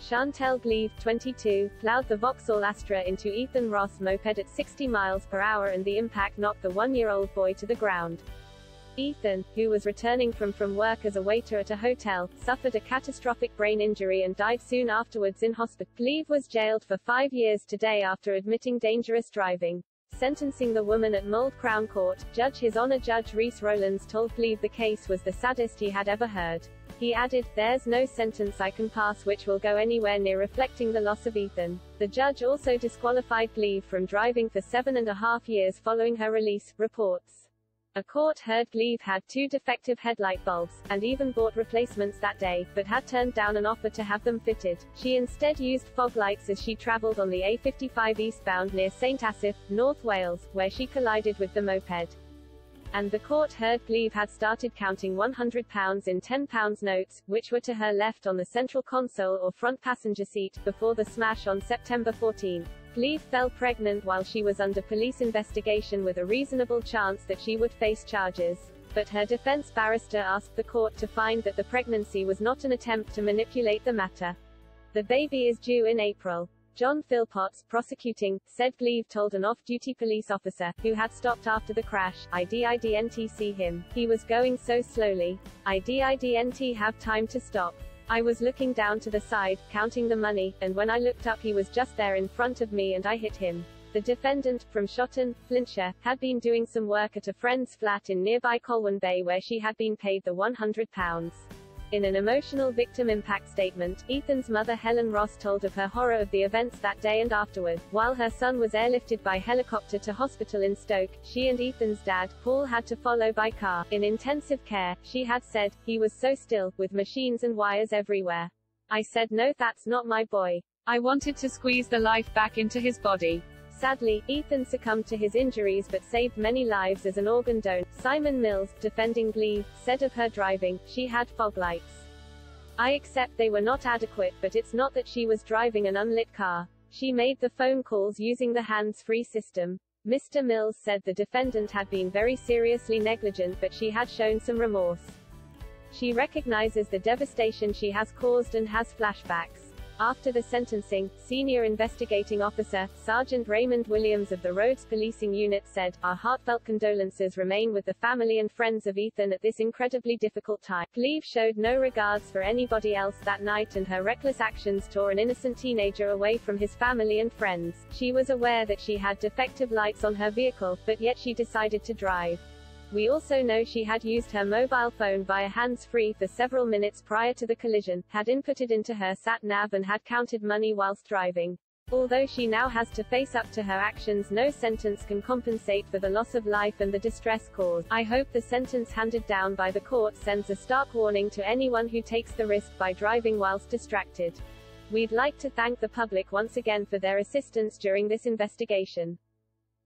Chantelle Gleave, 22, ploughed the Vauxhall Astra into Ethan Ross' moped at 60 miles per hour and the impact knocked the one-year-old boy to the ground. Ethan, who was returning from work as a waiter at a hotel, suffered a catastrophic brain injury and died soon afterwards in hospital. Gleave was jailed for 5 years today after admitting dangerous driving. Sentencing the woman at Mould Crown Court, His Honour Judge Rhys Rowlands told Gleave the case was the saddest he had ever heard. He added, "There's no sentence I can pass which will go anywhere near reflecting the loss of Ethan." The judge also disqualified Gleave from driving for 7.5 years following her release, reports. A court heard Gleave had 2 defective headlight bulbs, and even bought replacements that day, but had turned down an offer to have them fitted. She instead used foglights as she travelled on the A55 eastbound near St Asaph, North Wales, where she collided with the moped. And the court heard Gleave had started counting £100 in £10 notes, which were to her left on the central console or front passenger seat, before the smash on September 14. Gleave fell pregnant while she was under police investigation with a reasonable chance that she would face charges. But her defense barrister asked the court to find that the pregnancy was not an attempt to manipulate the matter. The baby is due in April. John Philpotts, prosecuting, said Gleave told an off-duty police officer, who had stopped after the crash, "I didn't see him. He was going so slowly. I didn't have time to stop. I was looking down to the side, counting the money, and when I looked up he was just there in front of me and I hit him." The defendant, from Shotton, Flintshire, had been doing some work at a friend's flat in nearby Colwyn Bay where she had been paid the £100. In an emotional victim impact statement, Ethan's mother Helen Ross told of her horror of the events that day and afterward. While her son was airlifted by helicopter to hospital in Stoke, she and Ethan's dad, Paul, had to follow by car. In intensive care, she had said, "He was so still, with machines and wires everywhere. I said no, that's not my boy. I wanted to squeeze the life back into his body." Sadly, Ethan succumbed to his injuries but saved many lives as an organ donor. Simon Mills, defending Gleave, said of her driving, "She had foglights. I accept they were not adequate, but it's not that she was driving an unlit car. She made the phone calls using the hands-free system." Mr. Mills said the defendant had been very seriously negligent but she had shown some remorse. She recognizes the devastation she has caused and has flashbacks. After the sentencing, Senior Investigating Officer, Sergeant Raymond Williams of the Roads Policing Unit said, "Our heartfelt condolences remain with the family and friends of Ethan at this incredibly difficult time." Gleave showed no regards for anybody else that night and her reckless actions tore an innocent teenager away from his family and friends. She was aware that she had defective lights on her vehicle, but yet she decided to drive. We also know she had used her mobile phone via hands-free for several minutes prior to the collision, had inputted into her sat-nav and had counted money whilst driving. Although she now has to face up to her actions, no sentence can compensate for the loss of life and the distress caused. I hope the sentence handed down by the court sends a stark warning to anyone who takes the risk by driving whilst distracted. We'd like to thank the public once again for their assistance during this investigation.